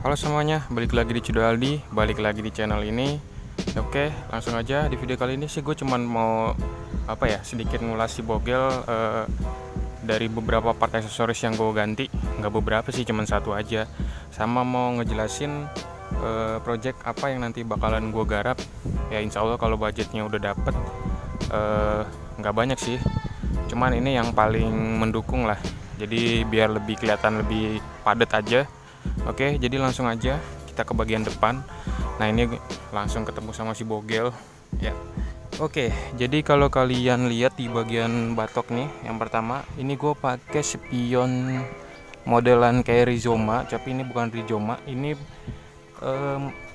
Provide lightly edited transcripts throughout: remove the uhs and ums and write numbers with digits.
Halo semuanya, balik lagi di Cido Aldi, balik lagi di channel ini. Oke, langsung aja di video kali ini sih gue cuman mau sedikit ngulas si Bogel dari beberapa part aksesoris yang gue ganti. Nggak beberapa sih, cuman satu aja. Sama mau ngejelasin project apa yang nanti bakalan gue garap. Ya insya Allah kalau budgetnya udah dapet, nggak banyak sih, cuman ini yang paling mendukung lah. Jadi biar lebih kelihatan lebih padat aja. Oke, jadi langsung aja kita ke bagian depan. Nah ini langsung ketemu sama si Bogel ya. Oke, jadi kalau kalian lihat di bagian batok nih, yang pertama ini gue pakai spion modelan kayak Rizoma, tapi ini bukan Rizoma, ini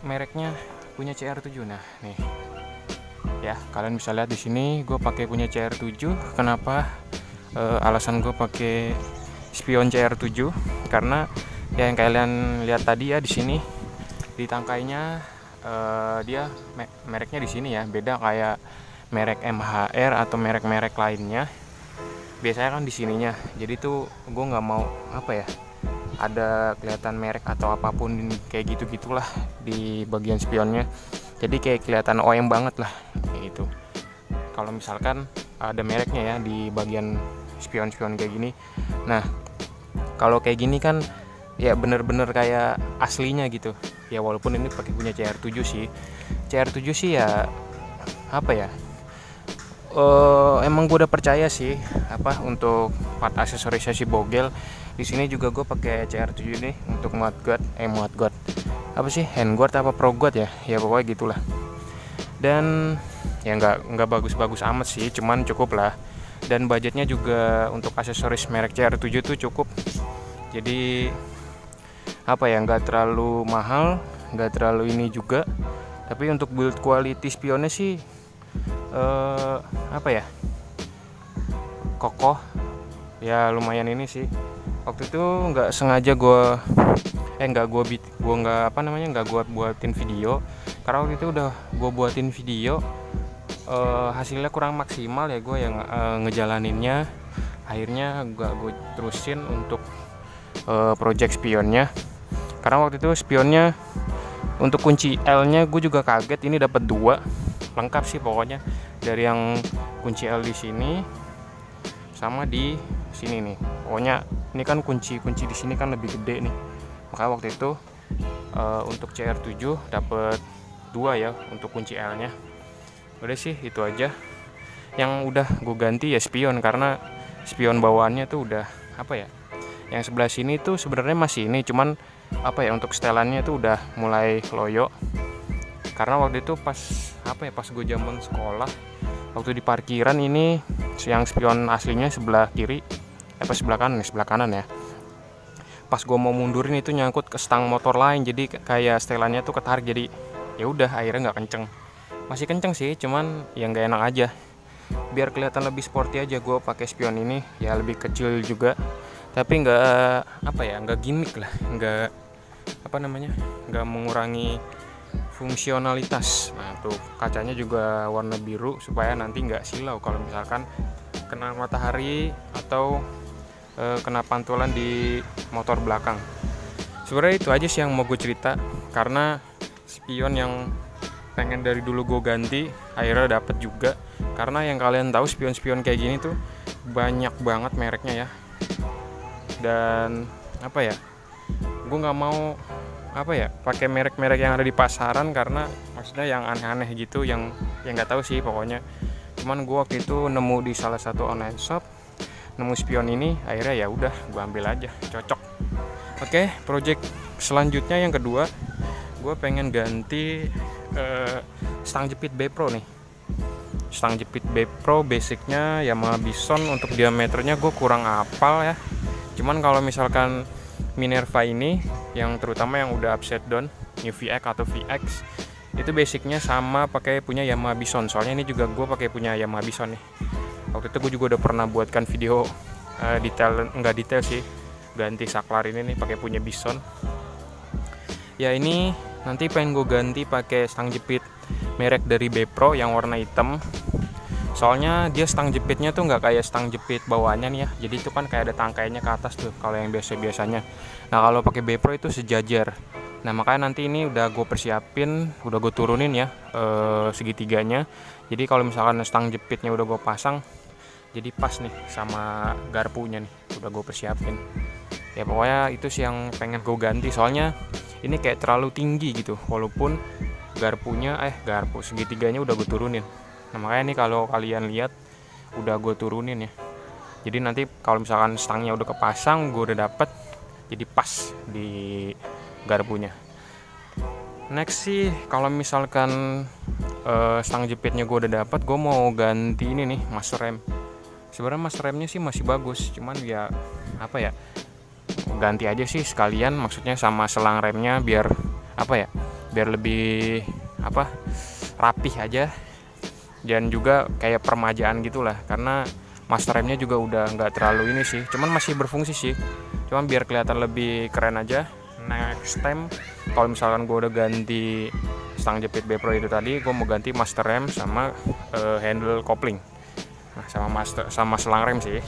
mereknya punya CR7. Nah nih ya, kalian bisa lihat di sini gue pakai punya CR7. Kenapa alasan gue pakai spion CR7? Karena ya yang kalian lihat tadi ya, di sini di tangkainya dia mereknya di sini ya, beda kayak merek MHR atau merek-merek lainnya. Biasanya kan di sininya. Jadi tuh gue nggak mau ada kelihatan merek atau apapun kayak gitu-gitulah di bagian spionnya. Jadi kayak kelihatan OEM banget lah kayak gitu. Kalau misalkan ada mereknya ya di bagian spion-spion kayak gini. Nah, kalau kayak gini kan ya bener-bener kayak aslinya gitu ya, walaupun ini pakai punya CR7 sih. CR7 sih ya emang gue udah percaya sih untuk part aksesorisnya si Bogel. Di sini juga gue pakai CR7 nih untuk mudguard handguard apa proguard ya pokoknya gitulah. Dan ya nggak bagus-bagus amat sih, cuman cukup lah. Dan budgetnya juga untuk aksesoris merek CR7 tuh cukup. Jadi nggak terlalu mahal, nggak terlalu ini juga. Tapi untuk build quality spionnya sih kokoh ya, lumayan ini sih. Waktu itu nggak sengaja gue buatin video, karena waktu itu udah gue buatin video, hasilnya kurang maksimal ya gue yang ngejalaninnya. Akhirnya gue terusin untuk project spionnya, karena waktu itu spionnya untuk kunci L nya gue juga kaget, ini dapat 2 lengkap sih pokoknya, dari yang kunci L di sini sama di sini nih. Pokoknya ini kan kunci di sini kan lebih gede nih, makanya waktu itu untuk CR7 dapat 2 ya untuk kunci L nya. Udah sih itu aja yang udah gue ganti ya spion, karena spion bawaannya tuh udah yang sebelah sini tuh sebenarnya masih ini, cuman untuk setelannya tuh udah mulai loyo. Karena waktu itu pas gue zaman sekolah, waktu di parkiran ini yang spion aslinya sebelah kiri sebelah kanan ya. Pas gue mau mundurin itu nyangkut ke stang motor lain, jadi kayak setelannya tuh ketarik. Jadi ya udah akhirnya nggak kenceng. Masih kenceng sih, cuman ya nggak enak aja. Biar kelihatan lebih sporty aja gue pakai spion ini, ya lebih kecil juga. Tapi nggak gimmick lah, nggak mengurangi fungsionalitas. Nah tuh kacanya juga warna biru supaya nanti nggak silau kalau misalkan kena matahari atau kena pantulan di motor belakang. Sebenarnya itu aja sih yang mau gue cerita, karena spion yang pengen dari dulu gue ganti akhirnya dapet juga. Karena yang kalian tahu spion-spion kayak gini tuh banyak banget mereknya ya. Dan gue nggak mau pakai merek-merek yang ada di pasaran, karena maksudnya yang aneh-aneh gitu, yang nggak tahu sih pokoknya. Cuman gue waktu itu nemu di salah satu online shop, nemu spion ini, akhirnya ya udah gue ambil aja, cocok. Oke, project selanjutnya yang kedua, gue pengen ganti stang jepit B Pro nih. Stang jepit B Pro basicnya Yamaha Bison. Untuk diameternya gue kurang hafal ya, cuman kalau misalkan Minerva ini, yang terutama yang udah upside down, New VX atau VX, itu basicnya sama pakai punya Yamaha Bison. Soalnya ini juga gue pakai punya Yamaha Bison nih. Waktu itu gue juga udah pernah buatkan video nggak detail sih, ganti saklar ini nih pakai punya Bison. Ya ini nanti pengen gue ganti pakai stang jepit merek dari B Pro yang warna hitam. Soalnya dia stang jepitnya tuh nggak kayak stang jepit bawaannya nih ya, jadi itu kan kayak ada tangkainya ke atas tuh kalau yang biasanya. Nah kalau pakai B Pro itu sejajar, Nah makanya nanti ini udah gue persiapin, udah gue turunin ya segitiganya. Jadi kalau misalkan stang jepitnya udah gue pasang, jadi pas nih sama garpunya nih, udah gue persiapin. Ya pokoknya itu sih yang pengen gue ganti, soalnya ini kayak terlalu tinggi gitu, walaupun garpu segitiganya udah gue turunin. Nah makanya nih kalau kalian lihat udah gue turunin ya. Jadi nanti kalau misalkan stangnya udah kepasang, gue udah dapet, jadi pas di garpunya. Next sih kalau misalkan stang jepitnya gue udah dapat, gue mau ganti ini nih, master rem. Sebenarnya master remnya sih masih bagus, cuman ya apa ya, ganti aja sih sekalian, maksudnya sama selang remnya biar apa ya, biar lebih apa, rapih aja, dan juga kayak permajaan gitulah. Karena master remnya juga udah nggak terlalu ini sih, cuman masih berfungsi sih, cuman biar kelihatan lebih keren aja. Next time kalau misalkan gue udah ganti stang jepit B Pro itu tadi, gue mau ganti master rem sama handle kopling. Nah sama selang rem sih.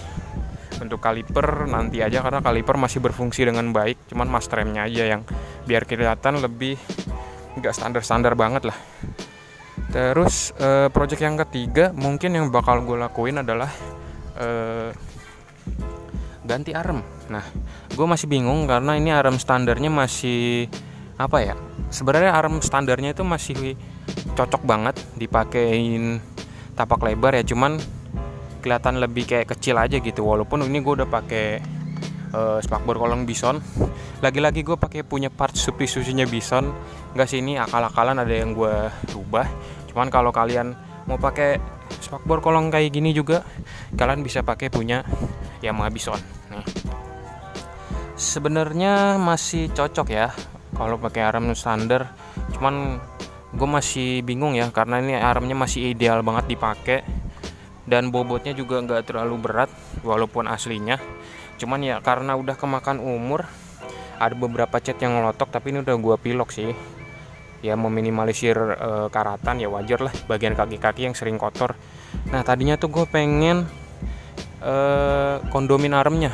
Untuk kaliper nanti aja, karena kaliper masih berfungsi dengan baik, cuman master remnya aja yang biar kelihatan lebih nggak standar banget lah. Terus project yang ketiga mungkin yang bakal gue lakuin adalah ganti arem. Nah, gue masih bingung karena ini arem standarnya masih apa ya? Sebenarnya arem standarnya itu masih cocok banget dipakein tapak lebar ya, cuman kelihatan lebih kayak kecil aja gitu. Walaupun ini gue udah pakai spakbor kolong Bison. Lagi-lagi gue pakai punya part substitusinya Bison. Enggak sih, ini akal-akalan ada yang gue rubah. Cuman kalau kalian mau pakai spakbor kolong kayak gini juga, kalian bisa pakai punya Yamaha Bison. Nih. Sebenarnya masih cocok ya kalau pakai arem standar. Cuman gue masih bingung ya, karena ini aremnya masih ideal banget dipakai dan bobotnya juga nggak terlalu berat walaupun aslinya. Cuman ya karena udah kemakan umur, ada beberapa cat yang ngelotok, tapi ini udah gue pilok sih. Ya meminimalisir karatan, ya wajar lah bagian kaki-kaki yang sering kotor. Nah tadinya tuh gue pengen kondomin aremnya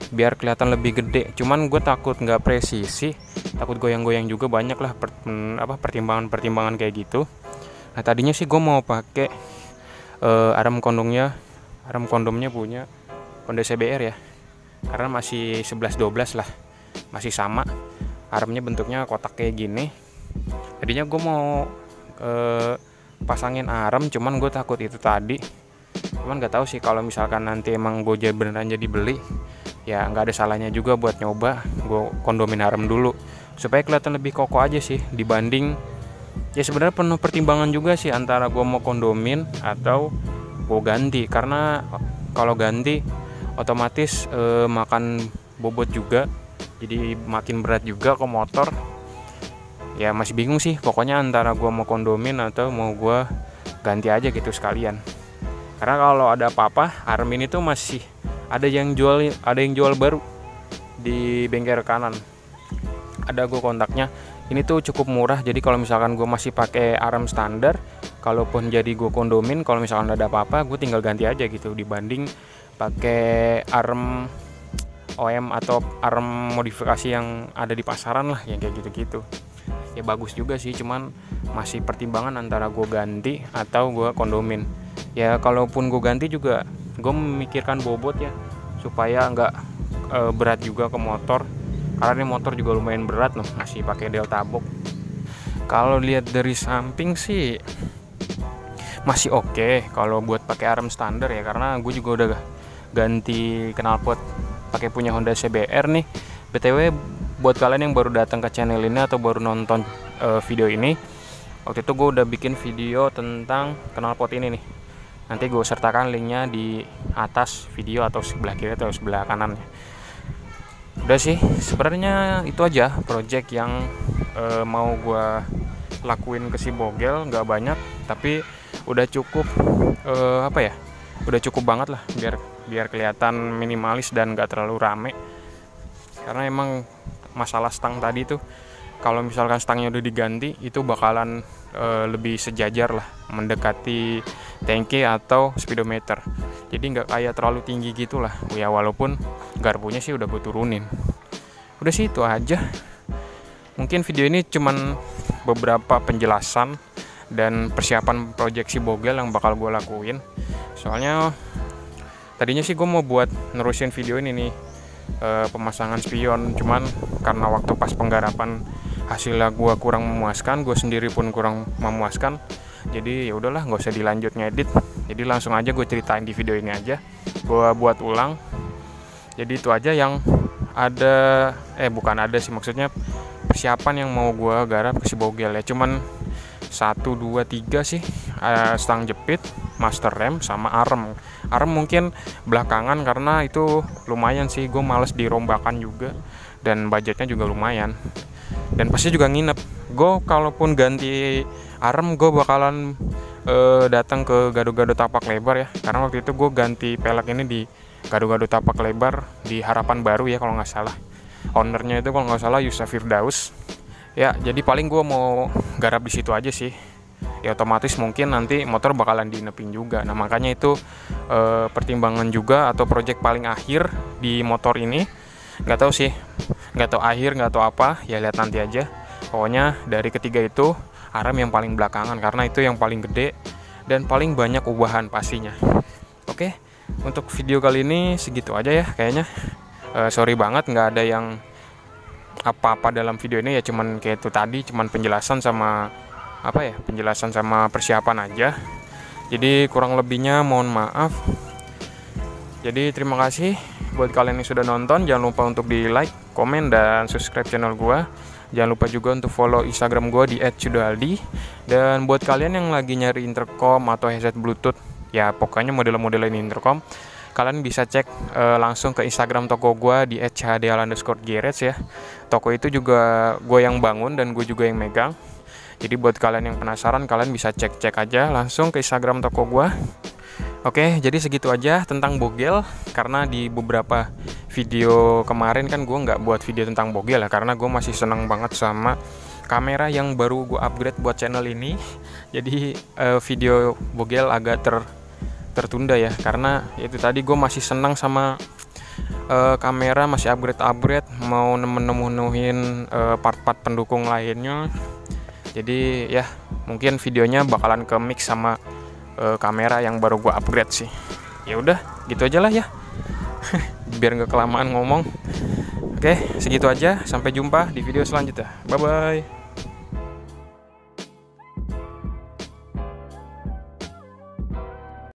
biar kelihatan lebih gede, cuman gue takut nggak presisi, takut goyang-goyang juga, banyak lah pertimbangan kayak gitu. Nah tadinya sih gue mau pakai arem kondomnya punya Honda CBR ya, karena masih 11-12 lah, masih sama aremnya, bentuknya kotak kayak gini. Tadinya gue mau pasangin arem, cuman gue takut itu tadi. Cuman nggak tahu sih, kalau misalkan nanti emang gue beneran jadi beli, ya nggak ada salahnya juga buat nyoba gue kondomin arem dulu supaya kelihatan lebih kokoh aja sih, dibanding ya sebenarnya penuh pertimbangan juga sih antara gue mau kondomin atau gue ganti. Karena kalau ganti otomatis makan bobot juga, jadi makin berat juga ke motor. Ya masih bingung sih pokoknya antara gue mau kondomin atau mau gue ganti aja gitu sekalian. Karena kalau ada apa-apa, arem ini tuh masih ada yang jual baru di bengkel kanan. Ada gue kontaknya. Ini tuh cukup murah, jadi kalau misalkan gue masih pakai arem standar, kalaupun jadi gue kondomin, kalau misalkan ada apa-apa gue tinggal ganti aja gitu, dibanding pakai arem OM atau arem modifikasi yang ada di pasaran lah, yang kayak gitu-gitu. Ya bagus juga sih, cuman masih pertimbangan antara gue ganti atau gue kondomin. Ya kalaupun gue ganti juga gue memikirkan bobot ya, supaya nggak berat juga ke motor, karena ini motor juga lumayan berat loh, masih pakai Delta box. Kalau lihat dari samping sih masih oke kalau buat pakai arem standar ya, karena gue juga udah ganti knalpot pakai punya Honda CBR nih. BTW buat kalian yang baru datang ke channel ini atau baru nonton video ini, waktu itu gue udah bikin video tentang knalpot ini nih. Nanti gue sertakan linknya di atas video atau sebelah kiri atau sebelah kanan. Udah sih, sebenarnya itu aja project yang mau gue lakuin ke si Bogel. Nggak banyak, tapi udah cukup udah cukup banget lah biar kelihatan minimalis dan nggak terlalu rame. Karena emang masalah stang tadi tuh, kalau misalkan stangnya udah diganti, itu bakalan lebih sejajar lah, mendekati tangki atau speedometer. Jadi nggak kayak terlalu tinggi gitulah ya, walaupun garpunya sih udah gue turunin. Udah sih itu aja. mungkin video ini cuman beberapa penjelasan dan persiapan proyeksi bogel yang bakal gue lakuin. Soalnya tadinya sih gue mau buat nerusin video ini nih, pemasangan spion, cuman karena waktu pas penggarapan hasilnya gue kurang memuaskan, gue sendiri pun kurang memuaskan, jadi ya udahlah nggak usah dilanjut ngedit, jadi langsung aja gue ceritain di video ini aja, gue buat ulang. Jadi itu aja yang ada, bukan ada sih, maksudnya persiapan yang mau gue garap ke si bogel ya, cuman 1, 2, 3 sih, stang jepit, master rem, sama arem mungkin belakangan karena itu lumayan sih, gue males dirombakan juga dan budgetnya juga lumayan, dan pasti juga nginep. Gue kalaupun ganti arem, gue bakalan datang ke gado-gado tapak lebar ya, karena waktu itu gue ganti pelek ini di gado-gado tapak lebar di Harapan Baru ya kalau nggak salah. Ownernya itu kalau nggak salah Yusuf Firdaus ya. Jadi paling gue mau garap di situ aja sih ya, otomatis mungkin nanti motor bakalan dinepin juga. Nah makanya itu pertimbangan juga, atau project paling akhir di motor ini. Nggak tahu sih, nggak tahu akhir, nggak tahu apa ya, lihat nanti aja. Pokoknya dari ketiga itu arem yang paling belakangan, karena itu yang paling gede dan paling banyak ubahan pastinya. Oke, untuk video kali ini segitu aja ya kayaknya. Sorry banget nggak ada yang apa-apa dalam video ini ya, cuman kayak itu tadi, cuman penjelasan sama penjelasan sama persiapan aja. Jadi kurang lebihnya mohon maaf. Jadi terima kasih buat kalian yang sudah nonton. Jangan lupa untuk di like, komen, dan subscribe channel gua. Jangan lupa juga untuk follow Instagram gua di @sudoaldi. Dan buat kalian yang lagi nyari intercom atau headset bluetooth, ya pokoknya model-model ini intercom, kalian bisa cek langsung ke Instagram toko gue di @chdal_garage ya. Toko itu juga gue yang bangun dan gue juga yang megang. Jadi buat kalian yang penasaran, kalian bisa cek-cek aja langsung ke Instagram toko gue. Oke, jadi segitu aja tentang bogel. Karena di beberapa video kemarin kan gue nggak buat video tentang bogel ya, karena gue masih seneng banget sama kamera yang baru gue upgrade buat channel ini. Jadi video bogel agak tertunda ya, karena itu tadi gue masih senang sama kamera, masih upgrade mau nemenin part-part pendukung lainnya. Jadi ya mungkin videonya bakalan ke mix sama kamera yang baru gue upgrade sih. Ya udah gitu aja lah ya. Biar nggak kelamaan ngomong. Oke, segitu aja, sampai jumpa di video selanjutnya. Bye bye.